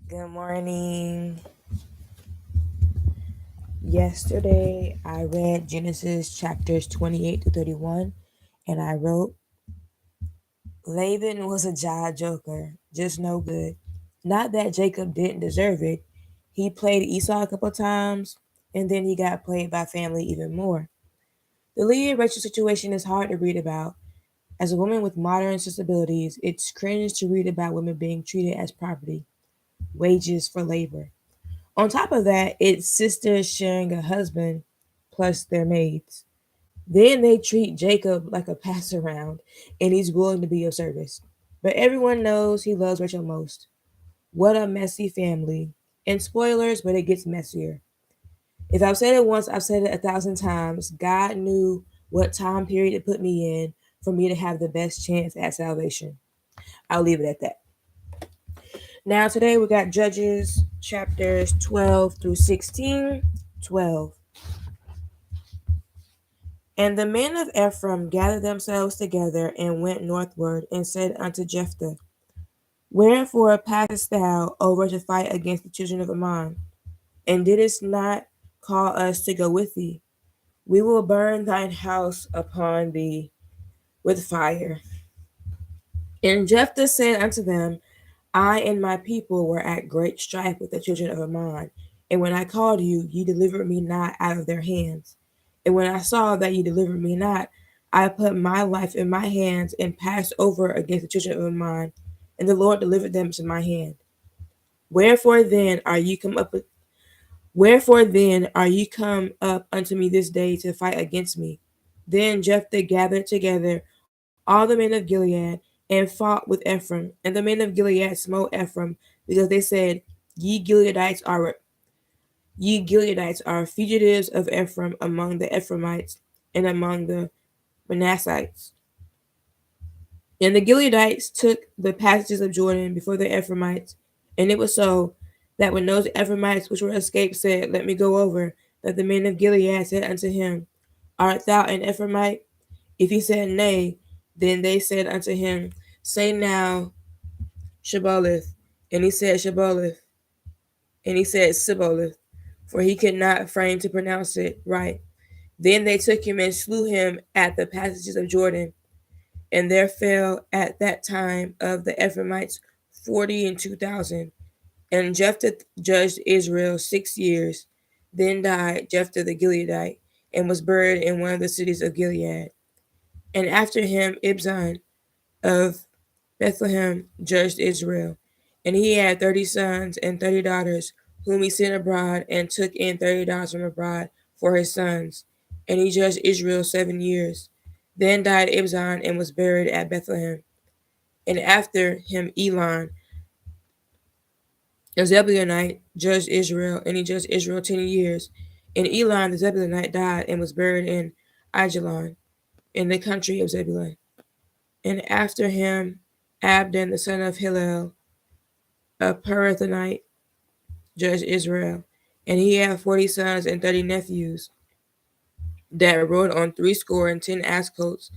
Good morning. Yesterday, I read Genesis chapters 28 to 31, and I wrote, Laban was a jive joker, just no good. Not that Jacob didn't deserve it. He played Esau a couple times, and then he got played by family even more. The Leah and Rachel situation is hard to read about. As a woman with modern sensibilities, it's cringe to read about women being treated as property, wages for labor. On top of that, it's sisters sharing a husband plus their maids. Then they treat Jacob like a pass around and he's willing to be of service. But everyone knows he loves Rachel most. What a messy family. And spoilers, but it gets messier. If I've said it once, I've said it 1,000 times. God knew what time period to put me in for me to have the best chance at salvation. I'll leave it at that. Now, today we got Judges chapters 12 through 16. 12. And the men of Ephraim gathered themselves together and went northward and said unto Jephthah, Wherefore passest thou over to fight against the children of Ammon? And didst not call us to go with thee? We will burn thine house upon thee with fire. And Jephthah said unto them, I and my people were at great strife with the children of Ammon. And when I called you, ye delivered me not out of their hands. And when I saw that ye delivered me not, I put my life in my hands and passed over against the children of Ammon, and the Lord delivered them to my hand. Wherefore then are ye come up Wherefore then are ye come up unto me this day to fight against me? Then Jephthah gathered together all the men of Gilead and fought with Ephraim, and the men of Gilead smote Ephraim, because they said, Ye Gileadites are fugitives of Ephraim among the Ephraimites and among the Manassites. And the Gileadites took the passages of Jordan before the Ephraimites, and it was so that when those Ephraimites which were escaped said, Let me go over, that the men of Gilead said unto him, Art thou an Ephraimite? If he said, Nay, then they said unto him, Say now, Shibboleth. And he said, Shibboleth. And he said, Sibboleth, for he could not frame to pronounce it right. Then they took him and slew him at the passages of Jordan. And there fell at that time of the Ephraimites 42,000. And Jephthah judged Israel 6 years. Then died Jephthah the Gileadite, and was buried in one of the cities of Gilead. And after him Ibzan of Bethlehem judged Israel. And he had 30 sons and 30 daughters, whom he sent abroad, and took in 30 daughters from abroad for his sons. And he judged Israel 7 years. Then died Ibzan and was buried at Bethlehem. And after him Elon, a Zebulunite, judged Israel, and he judged Israel 10 years. And Elon the Zebulunite died and was buried in Ajalon, in the country of Zebulun. And after him Abdon the son of Hillel, a Pirathonite, judged Israel. And he had 40 sons and 30 nephews that rode on 60 and 10 ass coats.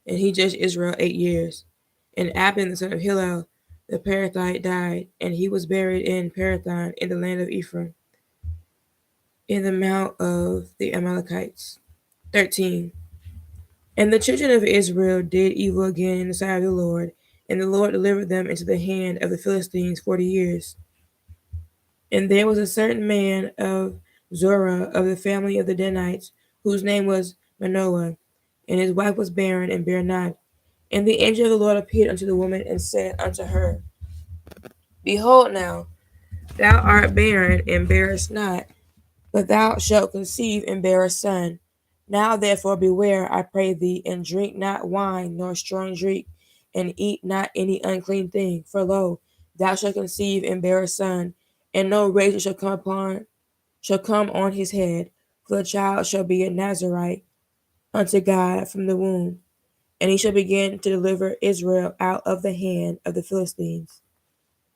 And he judged Israel 8 years. And Abdon the son of Hillel, the Parathite, died, and he was buried in Parathon in the land of Ephraim, in the mount of the Amalekites. 13. And the children of Israel did evil again in the sight of the Lord, and the Lord delivered them into the hand of the Philistines 40 years. And there was a certain man of Zorah of the family of the Danites, whose name was Manoah, and his wife was barren and bare not. And the angel of the Lord appeared unto the woman and said unto her, Behold now, thou art barren and bearest not, but thou shalt conceive and bear a son. Now therefore beware, I pray thee, and drink not wine nor strong drink, and eat not any unclean thing. For lo, thou shalt conceive and bear a son, and no razor shall come on his head, for the child shall be a Nazarite unto God from the womb, and he shall begin to deliver Israel out of the hand of the Philistines.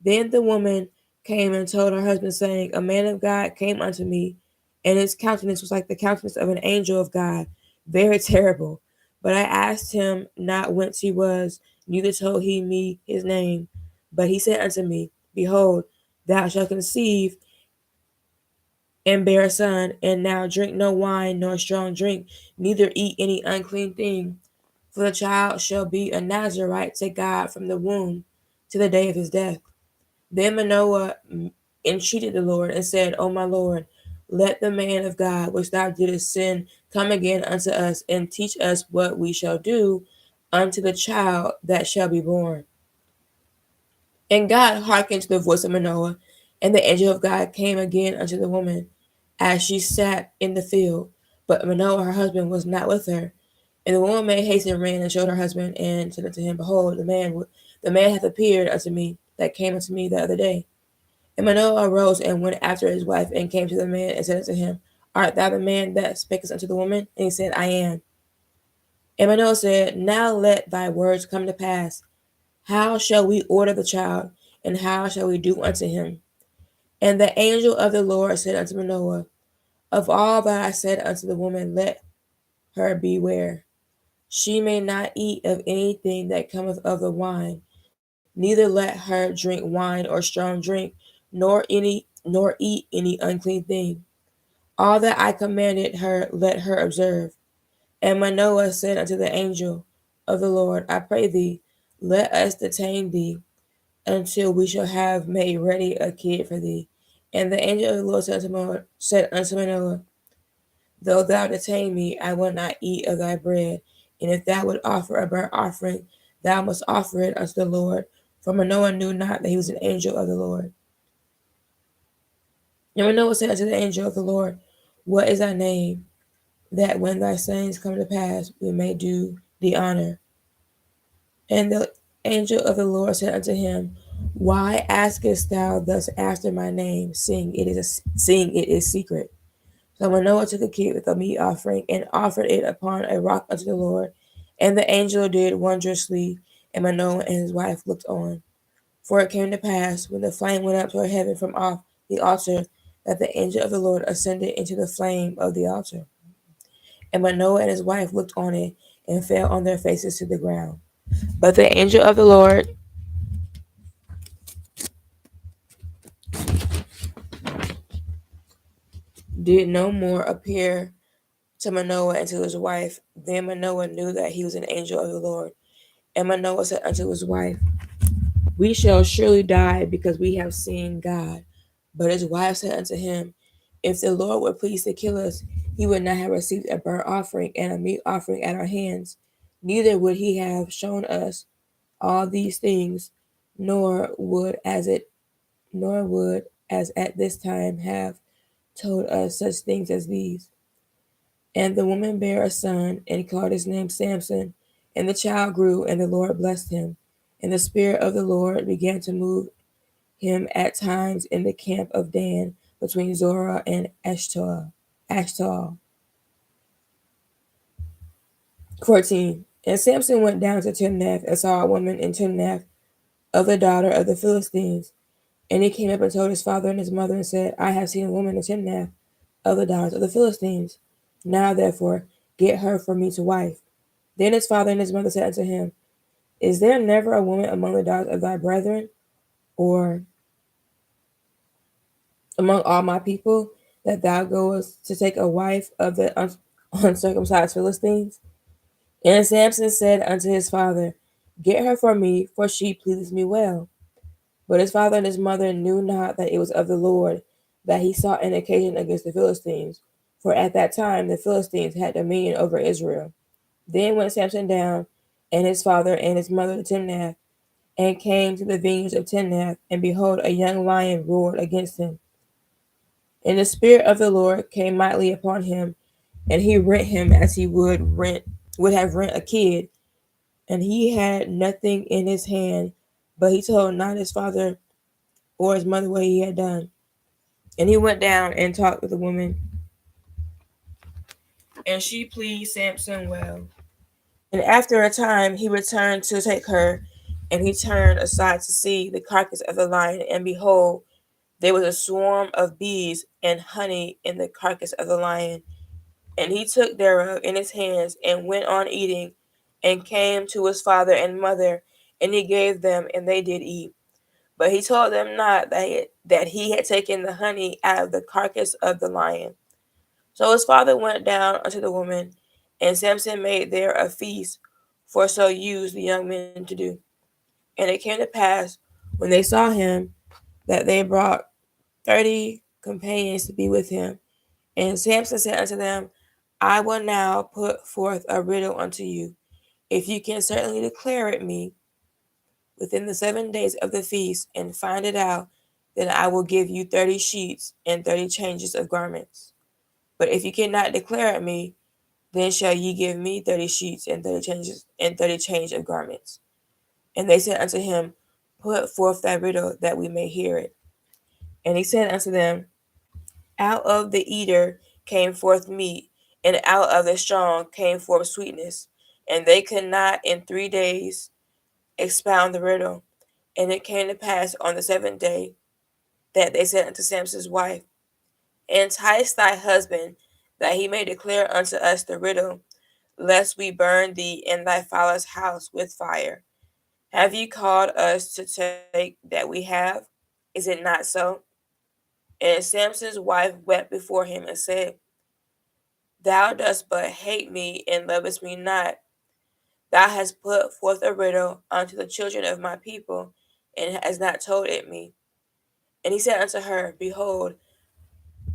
Then the woman came and told her husband, saying, A man of God came unto me, and his countenance was like the countenance of an angel of God, very terrible. But I asked him not whence he was, neither told he me his name. But he said unto me, Behold, thou shalt conceive and bear a son, and now drink no wine nor strong drink, neither eat any unclean thing. For the child shall be a Nazarite to God from the womb to the day of his death. Then Manoah entreated the Lord and said, O my Lord, let the man of God which thou didst send come again unto us and teach us what we shall do unto the child that shall be born. And God hearkened to the voice of Manoah, and the angel of God came again unto the woman as she sat in the field. But Manoah her husband was not with her. And the woman made haste and ran and showed her husband and said unto him, Behold, the man hath appeared unto me that came unto me the other day. And Manoah arose and went after his wife and came to the man and said unto him, Art thou the man that spakest unto the woman? And he said, I am. And Manoah said, Now let thy words come to pass. How shall we order the child, and how shall we do unto him? And the angel of the Lord said unto Manoah, Of all that I said unto the woman, let her beware. She may not eat of anything that cometh of the wine, neither let her drink wine or strong drink, nor eat any unclean thing. All that I commanded her let her observe. And Manoah said unto the angel of the Lord, I pray thee, let us detain thee until we shall have made ready a kid for thee. And the angel of the Lord said unto Manoah, Though thou detain me, I will not eat of thy bread. And if thou would offer a burnt offering, thou must offer it unto the Lord. For Manoah knew not that he was an angel of the Lord. And Manoah said unto the angel of the Lord, What is thy name? That when thy sayings come to pass, we may do thee honor. And the angel of the Lord said unto him, Why askest thou thus after my name, seeing it is secret? So Manoah took a kid with a meat offering and offered it upon a rock unto the Lord. And the angel did wondrously, and Manoah and his wife looked on. For it came to pass, when the flame went up toward heaven from off the altar, that the angel of the Lord ascended into the flame of the altar. And Manoah and his wife looked on it and fell on their faces to the ground. But the angel of the Lord did no more appear to Manoah and to his wife. Then Manoah knew that he was an angel of the Lord. And Manoah said unto his wife, We shall surely die because we have seen God. But his wife said unto him, If the Lord were pleased to kill us, he would not have received a burnt offering and a meat offering at our hands. Neither would he have shown us all these things, nor would as at this time have told us such things as these. And the woman bare a son, and called his name Samson. And the child grew, and the Lord blessed him. And the Spirit of the Lord began to move him at times in the camp of Dan, between Zorah and Ashtal. 14. And Samson went down to Timnath and saw a woman in Timnath of the daughter of the Philistines. And he came up and told his father and his mother and said, I have seen a woman in Timnath of the daughters of the Philistines. Now therefore get her for me to wife. Then his father and his mother said unto him, Is there never a woman among the daughters of thy brethren, or among all my people, that thou goest to take a wife of the uncircumcised Philistines? And Samson said unto his father, Get her for me, for she pleases me well. But his father and his mother knew not that it was of the Lord that he sought an occasion against the Philistines, for at that time the Philistines had dominion over Israel. Then went Samson down, and his father and his mother to Timnath, and came to the vineyards of Timnath, and behold, a young lion roared against him. And the Spirit of the Lord came mightily upon him, and he rent him as he would have rent a kid, and he had nothing in his hand, but he told not his father or his mother what he had done. And he went down and talked with the woman, and she pleased Samson well. And after a time he returned to take her, and he turned aside to see the carcass of the lion, and behold, there was a swarm of bees and honey in the carcass of the lion. And he took thereof in his hands, and went on eating, and came to his father and mother, and he gave them, and they did eat. But he told them not that he had taken the honey out of the carcass of the lion. So his father went down unto the woman, and Samson made there a feast, for so used the young men to do. And it came to pass, when they saw him, that they brought 30 companions to be with him. And Samson said unto them, I will now put forth a riddle unto you. If you can certainly declare it me within the 7 days of the feast, and find it out, then I will give you 30 sheets and 30 changes of garments. But if you cannot declare it me, then shall ye give me 30 sheets and 30 changes and 30 change of garments. And they said unto him, Put forth thy riddle, that we may hear it. And he said unto them, Out of the eater came forth meat, and out of the strong came forth sweetness. And they could not in 3 days expound the riddle. And it came to pass on the 7th day that they said unto Samson's wife, Entice thy husband, that he may declare unto us the riddle, lest we burn thee and thy father's house with fire. Have ye called us to take that we have? Is it not so? And Samson's wife wept before him and said, Thou dost but hate me and lovest me not. Thou hast put forth a riddle unto the children of my people, and hast not told it me. And he said unto her, Behold,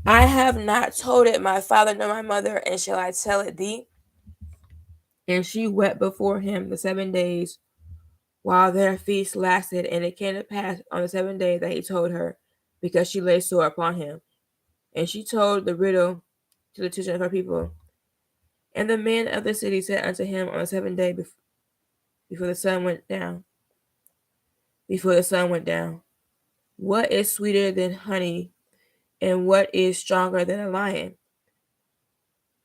I have not told it my father nor my mother, and shall I tell it thee? And she wept before him the 7 days while their feast lasted. And it came to pass on the 7th day that he told her, because she lay sore upon him. And she told the riddle to the children of her people. And the men of the city said unto him on the 7th day before the sun went down, What is sweeter than honey, and what is stronger than a lion?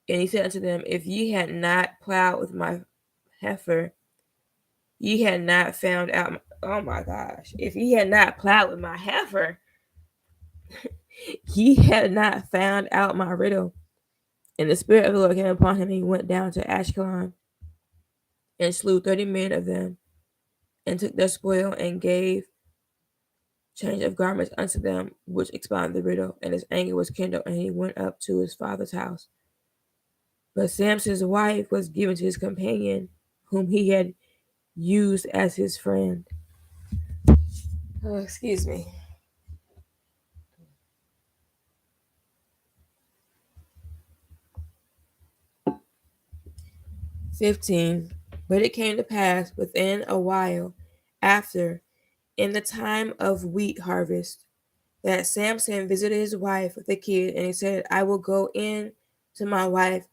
And he said unto them, If ye had not plowed with my heifer, ye had not found out. Oh my gosh! If ye had not plowed with my heifer, ye had not found out my riddle. And the Spirit of the Lord came upon him, and he went down to Ashkelon, and slew 30 men of them, and took their spoil, and gave change of garments unto them, which expounded the riddle. And his anger was kindled, and he went up to his father's house. But Samson's wife was given to his companion, whom he had used as his friend. Oh, excuse me. 15. But it came to pass within a while after, in the time of wheat harvest, that Samson visited his wife with a kid, and he said, I will go in to my wife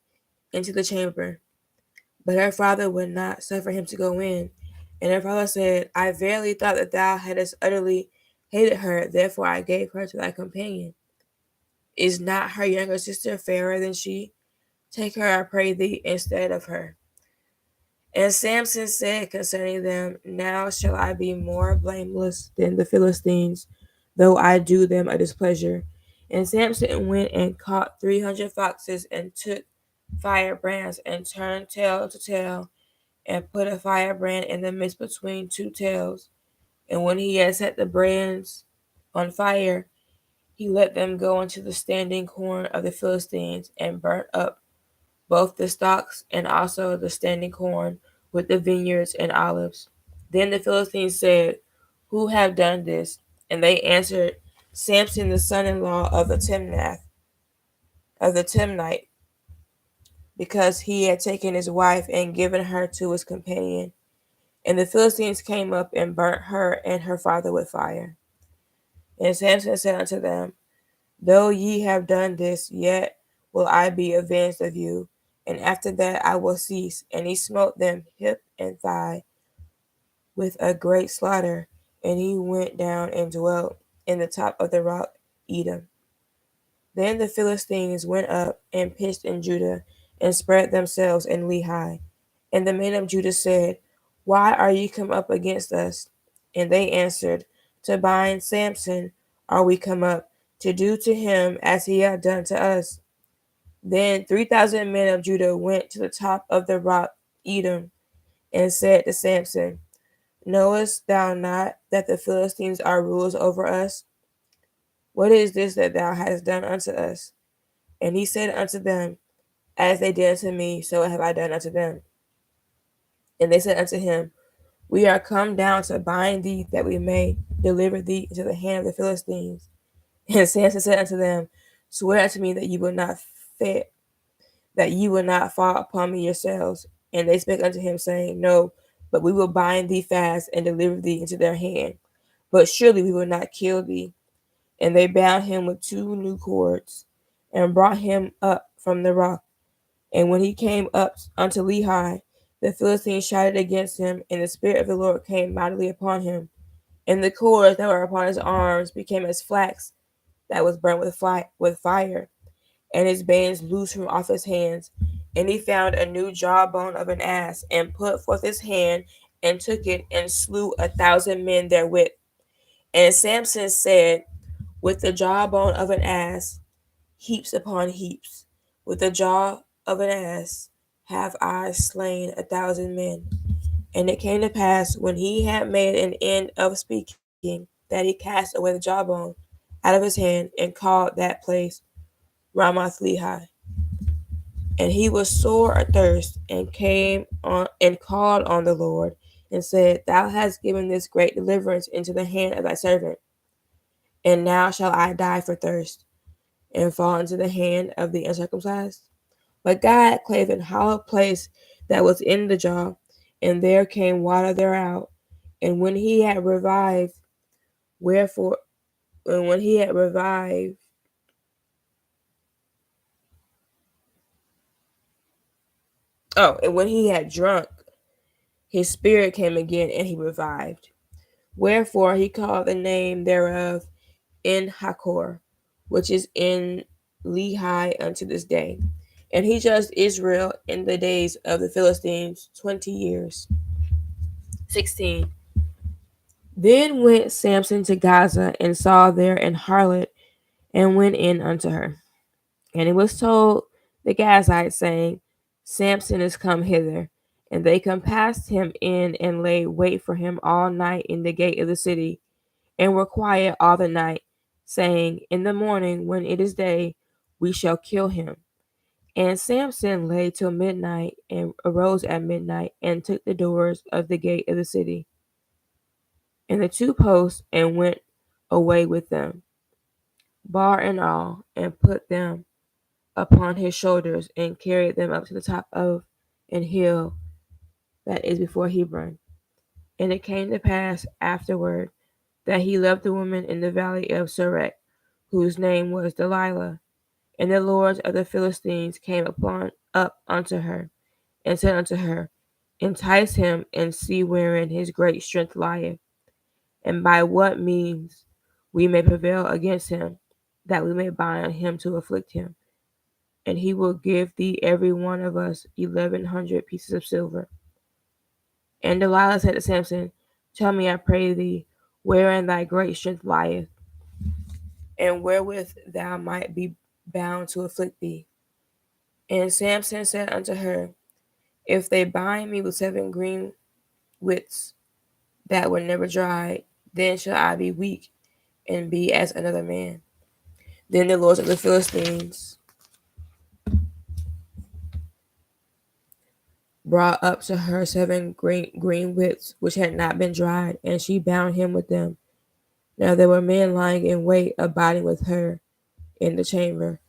into the chamber. But her father would not suffer him to go in. And her father said, I verily thought that thou hadst utterly hated her, therefore I gave her to thy companion. Is not her younger sister fairer than she? Take her, I pray thee, instead of her. And Samson said concerning them, Now shall I be more blameless than the Philistines, though I do them a displeasure. And Samson went and caught 300 foxes, and took firebrands, and turned tail to tail, and put a firebrand in the midst between two tails. And when he had set the brands on fire, he let them go into the standing corn of the Philistines, and burnt up both the stalks and also the standing corn with the vineyards and olives. Then the Philistines said, Who have done this? And they answered, Samson, the son-in-law of the Timnite, because he had taken his wife and given her to his companion. And the Philistines came up and burnt her and her father with fire. And Samson said unto them, Though ye have done this, yet will I be avenged of you, and after that I will cease. And he smote them hip and thigh with a great slaughter, and he went down and dwelt in the top of the rock Edom. Then the Philistines went up and pitched in Judah, and spread themselves in Lehi. And the men of Judah said, Why are ye come up against us? And they answered, To bind Samson are we come up, to do to him as he had done to us. Then 3,000 men of Judah went to the top of the rock Edom, and said to Samson, Knowest thou not that the Philistines are rulers over us? What is this that thou hast done unto us? And he said unto them, As they did unto me, so have I done unto them. And they said unto him, We are come down to bind thee, that we may deliver thee into the hand of the Philistines. And Samson said unto them, Swear unto me that you will not fall upon me yourselves. And they spake unto him, saying, No, but we will bind thee fast and deliver thee into their hand. But surely we will not kill thee. And they bound him with 2 new cords, and brought him up from the rock. And when he came up unto Lehi, the Philistines shouted against him, and the Spirit of the Lord came mightily upon him. And the cords that were upon his arms became as flax that was burnt with fire, and his bands loosed from off his hands. And he found a new jawbone of an ass, and put forth his hand, and took it, and slew 1,000 men therewith. And Samson said, With the jawbone of an ass, heaps upon heaps, with the jaw of an ass, have I slain 1,000 men. And it came to pass, when he had made an end of speaking, that he cast away the jawbone out of his hand, and called that place Ramath Lehi. And he was sore athirst, and came on and called on the Lord, and said, Thou hast given this great deliverance into the hand of thy servant, and now shall I die for thirst, and fall into the hand of the uncircumcised? But God clave an hollow place that was in the jaw, and there came water thereout. And when he had revived, wherefore, and when he had revived, and when he had drunk, his spirit came again, and he revived. Wherefore he called the name thereof En Hakor, which is in Lehi unto this day. And he judged Israel in the days of the Philistines 20 years. 16. Then went Samson to Gaza, and saw there an harlot, and went in unto her. And it was told the Gazites, saying, Samson is come hither. And they compassed him in, and laid wait for him all night in the gate of the city, and were quiet all the night, saying, In the morning, when it is day, we shall kill him. And Samson lay till midnight, and arose at midnight, and took the doors of the gate of the city, and the 2 posts, and went away with them, bar and all, and put them upon his shoulders, and carried them up to the top of an hill that is before Hebron. And it came to pass afterward that he left the woman in the valley of Sorek, whose name was Delilah. And the lords of the Philistines came up unto her, and said unto her, Entice him, and see wherein his great strength lieth, and by what means we may prevail against him, that we may bind him to afflict him. And he will give thee every one of us 1,100 pieces of silver. And Delilah said to Samson, Tell me, I pray thee, wherein thy great strength lieth, and wherewith thou might be bound to afflict thee. And Samson said unto her, If they bind me with 7 green withs that were never dried, then shall I be weak, and be as another man. Then the lords of the Philistines brought up to her 7 green withs which had not been dried, and she bound him with them. Now there were men lying in wait, abiding with her in the chamber.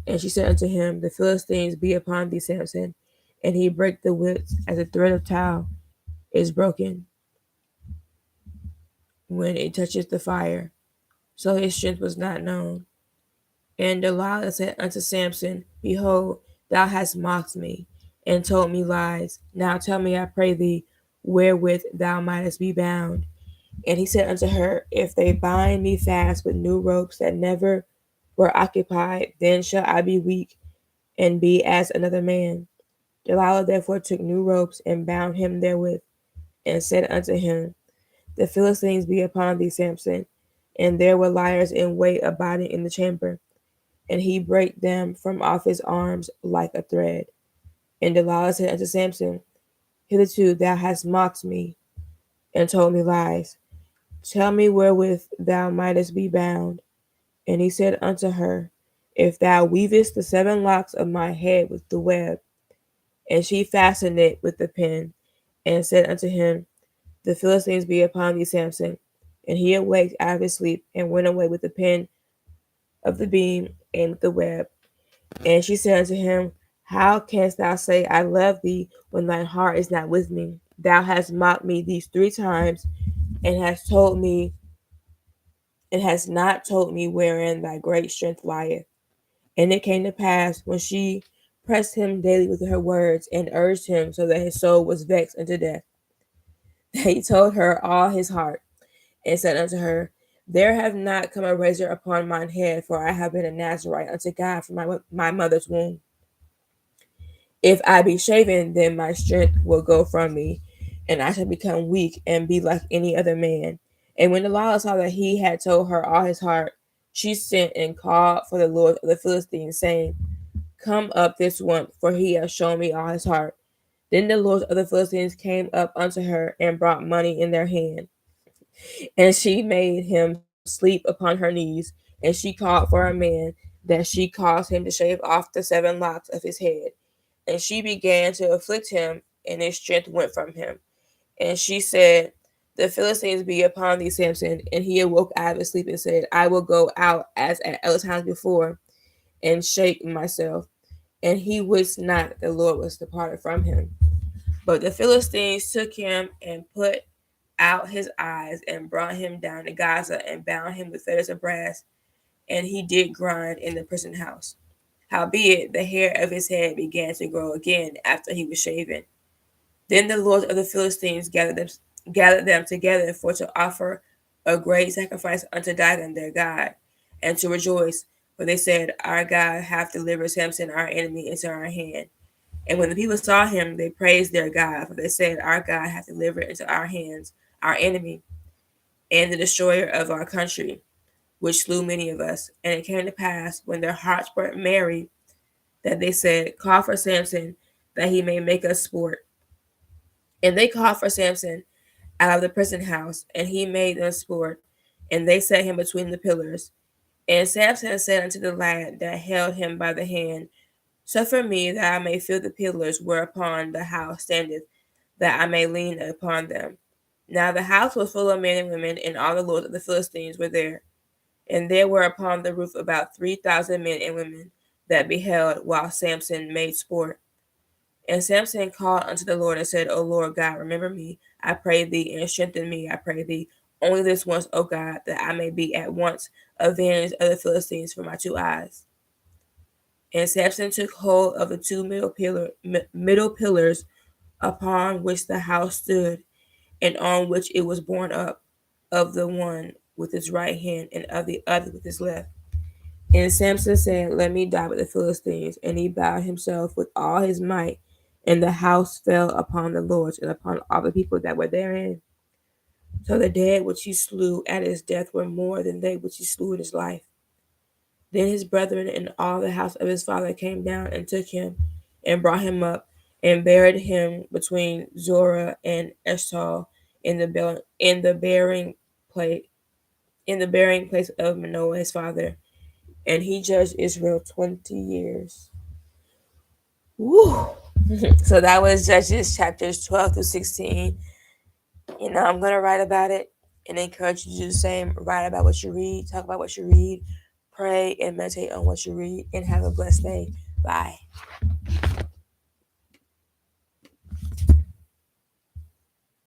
And she said unto him, The Philistines be upon thee, Samson. And he brake the withs as a thread of towel is broken when it touches the fire. So his strength was not known. And Delilah said unto Samson, Behold, thou hast mocked me, and told me lies. Now tell me, I pray thee, wherewith thou mightest be bound. And he said unto her, If they bind me fast with new ropes that never were occupied, then shall I be weak, and be as another man. Delilah therefore took new ropes, and bound him therewith, and said unto him, The Philistines be upon thee, Samson. And there were liars in wait abiding in the chamber. And he brake them from off his arms like a thread. And Delilah said unto Samson, Hitherto thou hast mocked me, and told me lies. Tell me wherewith thou mightest be bound. And he said unto her, If thou weavest the 7 locks of my head with the web. And she fastened it with the pin, and said unto him, The Philistines be upon thee, Samson. And he awaked out of his sleep, and went away with the pin of the beam and with the web. And she said unto him, How canst thou say, I love thee, when thine heart is not with me? Thou hast mocked me these 3 times, and hast not told me wherein thy great strength lieth. And it came to pass, when she pressed him daily with her words, and urged him so that his soul was vexed unto death, that he told her all his heart, and said unto her, There have not come a razor upon mine head, for I have been a Nazarite unto God from my mother's womb. If I be shaven, then my strength will go from me, and I shall become weak and be like any other man. And when Delilah saw that he had told her all his heart, she sent and called for the lord of the Philistines, saying, Come up this once, for he hath shown me all his heart. Then the lords of the Philistines came up unto her, and brought money in their hand. And she made him sleep upon her knees, and she called for a man, that she caused him to shave off the 7 locks of his head. And she began to afflict him, and his strength went from him. And she said, The Philistines be upon thee, Samson. And he awoke out of his sleep and said, I will go out as at other times before, and shake myself. And he wist not that the Lord was departed from him. But the Philistines took him and put out his eyes, and brought him down to Gaza, and bound him with fetters of brass, and he did grind in the prison house. Howbeit the hair of his head began to grow again after he was shaven. Then the lords of the Philistines gathered them together for to offer a great sacrifice unto Dagon their God, and to rejoice. For they said, Our God hath delivered Samson our enemy into our hand. And when the people saw him, they praised their God, for they said, Our God hath delivered into our hands our enemy, and the destroyer of our country, which slew many of us. And it came to pass, when their hearts were merry, that they said, Call for Samson, that he may make us sport. And they called for Samson out of the prison house, and he made them sport, and they set him between the pillars. And Samson said unto the lad that held him by the hand, Suffer me that I may feel the pillars whereupon the house standeth, that I may lean upon them. Now the house was full of men and women, and all the lords of the Philistines were there. And there were upon the roof about 3,000 men and women that beheld while Samson made sport. And Samson called unto the Lord and said, O Lord God, remember me, I pray thee, and strengthen me, I pray thee, only this once, O God, that I may be at once avenged of the Philistines for my 2 eyes. And Samson took hold of the 2 middle pillars upon which the house stood, and on which it was borne up, of the one with his right hand, and of the other with his left. And Samson said, Let me die with the Philistines. And he bowed himself with all his might, and the house fell upon the lords and upon all the people that were therein. So the dead which he slew at his death were more than they which he slew in his life. Then his brethren and all the house of his father came down and took him, and brought him up, and buried him between Zorah and Eshtal in the burying place of Manoah his father. And he judged Israel 20 years. Woo! So that was Judges chapters 12 through 16. I'm gonna write about it and encourage you to do the same. Write about what you read, talk about what you read, pray and meditate on what you read, and have a blessed day. Bye.